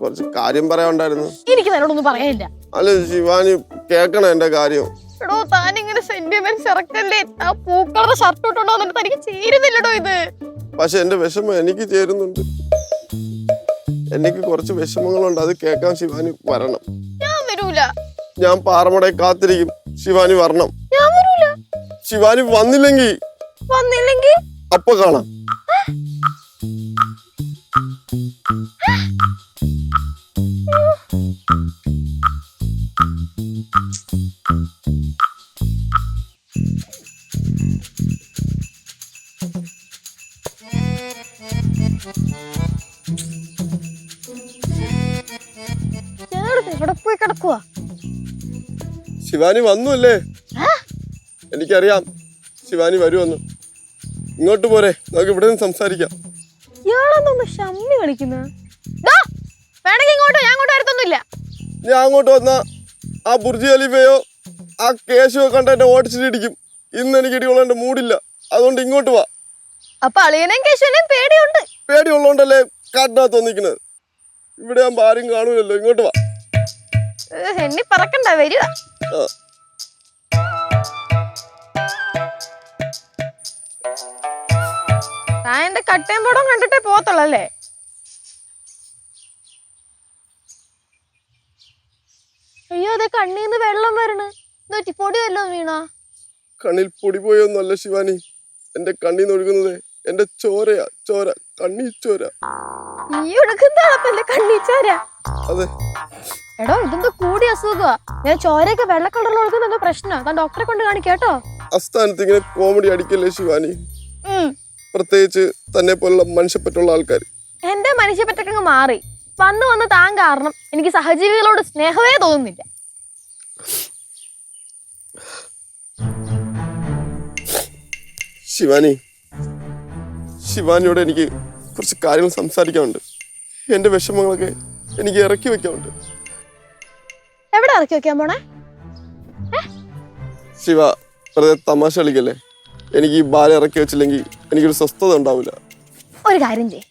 കുറച്ച് കാര്യം പറയാനുണ്ടായിരുന്നു. എനിക്ക് തന്നോടൊന്നും പറയാനില്ല. അല്ല ശിവാനി കേക്കണം എന്റെ കാര്യം. എടോ താനിങ്ങനെ സെന്റിമെന്റ്സ് ഇറക്കല്ലേ. ആ പൂക്കളുടെ ഷർട്ട് ഇട്ടുണ്ടോ എന്നിട്ട് തനിക്ക് ചേരുന്നില്ലടോ ഇത്. പക്ഷെ എന്റെ വിഷമം എനിക്ക് ചേരുന്നുണ്ട്. എനിക്ക് കുറച്ച് വിഷമങ്ങളുണ്ട്, അത് കേൾക്കാൻ ശിവാനി വരണം. ഞാൻ വരൂല. ഞാൻ പാറമടയെ കാത്തിരിക്കും. ശിവാനി വരണം. ഞാൻ വരൂല. ശിവാനി വന്നില്ലെങ്കിൽ അപ്പൊ കാണാം. പോയി കിടക്കുവാ. ശിവാനി വന്നു അല്ലേ? എനിക്കറിയാം ശിവാനി വരുമെന്ന്. ഇങ്ങോട്ട് പോരെ, നമുക്ക് ഇവിടെ നിന്ന് സംസാരിക്കാം. ഞാൻ അങ്ങോട്ട് വന്നാ ആ ബുർജ് ഖലീഫയോ ആ കേശുവോ കണ്ട എന്നെ ഓടിച്ചിട്ടിടിക്കും. ഇന്ന് എനിക്ക് ഇടികൊള്ളേണ്ട മൂടില്ല, അതുകൊണ്ട് ഇങ്ങോട്ട് വാ. അപ്പൊ അളിയനെയും കേശുവിനെയും പേടിയുണ്ട്. പേടിയുള്ളോണ്ടല്ലേ കാട്ടിനകത്ത് വന്നിരിക്കുന്നത്. ഇവിടെ ആകുമ്പോ ആരും കാണൂലല്ലോ. ഇങ്ങോട്ട് വാ. എണ്ണി പറക്കണ്ട, വരിക. താൻ എന്റെ കട്ടയും പടം കണ്ടിട്ടേ പോത്തുള്ളല്ലേ? അയ്യോ അതെ, കണ്ണീന്ന് വെള്ളം വരണ്. പൊടി വല്ലതും വീണാ? കണ്ണിൽ പൊടി പോയൊന്നുമല്ല ശിവാനി, എന്റെ കണ്ണീന്ന് ഒഴുകുന്നത് എന്റെ ചോരയാ. ചോര, കണ്ണീ ചോര. ഈ ഒഴുകുന്നതല്ലേ കണ്ണീ ചോര? അതെ. എടോ ഇതെന്തോ കൂടി അസുഖമാ. ഞാൻ ചോരയൊക്കെ വെള്ള കളറിൽ ഒഴുകുന്ന പ്രശ്നം. താൻ ഡോക്ടറെ കൊണ്ട് കാണിക്കേട്ടോ. അസ്ഥാനത്ത് ഇങ്ങനെ കോമഡി അടിക്കല്ലേ ശിവാനി, പ്രത്യേകിച്ച് തന്നെ പോലുള്ള മനുഷ്യപ്പറ്റുള്ള ആൾക്കാർ. എന്റെ മനുഷ്യപ്പറ്റൊക്കെ മാറി വന്ന് താൻ കാരണം എനിക്ക് സഹജീവികളോട് സ്നേഹമേ തോന്നുന്നില്ല. ശിവാനിയോട് എനിക്ക് കുറച്ച് കാര്യങ്ങൾ സംസാരിക്കാനുണ്ട്. എന്റെ വിഷമങ്ങളൊക്കെ എനിക്ക് ഇറക്കി വെക്കാനുണ്ട്. എവിടെ ഇറക്കി വെക്കാൻ പോണേ? ശിവ വെറുതെ തമാശ കളിക്കല്ലേ. എനിക്ക് ഈ ഭാരം ഇറക്കി വെച്ചില്ലെങ്കിൽ എനിക്കൊരു സ്വസ്ഥത ഉണ്ടാവില്ല. ഒരു കാര്യം ചെയ്യ്,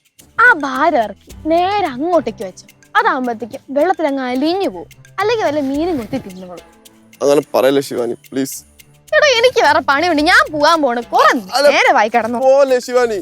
ആ ഭാരം ഇറക്കി നേരെ അങ്ങോട്ടേക്ക് വെച്ചു. അതാകുമ്പോഴത്തേക്കും വെള്ളത്തിൽ അങ്ങ് അലിഞ്ഞു പോകും. അല്ലെങ്കിൽ വല്ല മീനും കൊത്തി തിന്നോളും. അങ്ങനെ പറയല്ലേ ശിവാനി, പ്ലീസ്. എടോ എനിക്ക് വേറെ പണിയുണ്ട്, ഞാൻ പോവാൻ പോണ്. നേരെ വായി കിടന്നു ശിവാനി.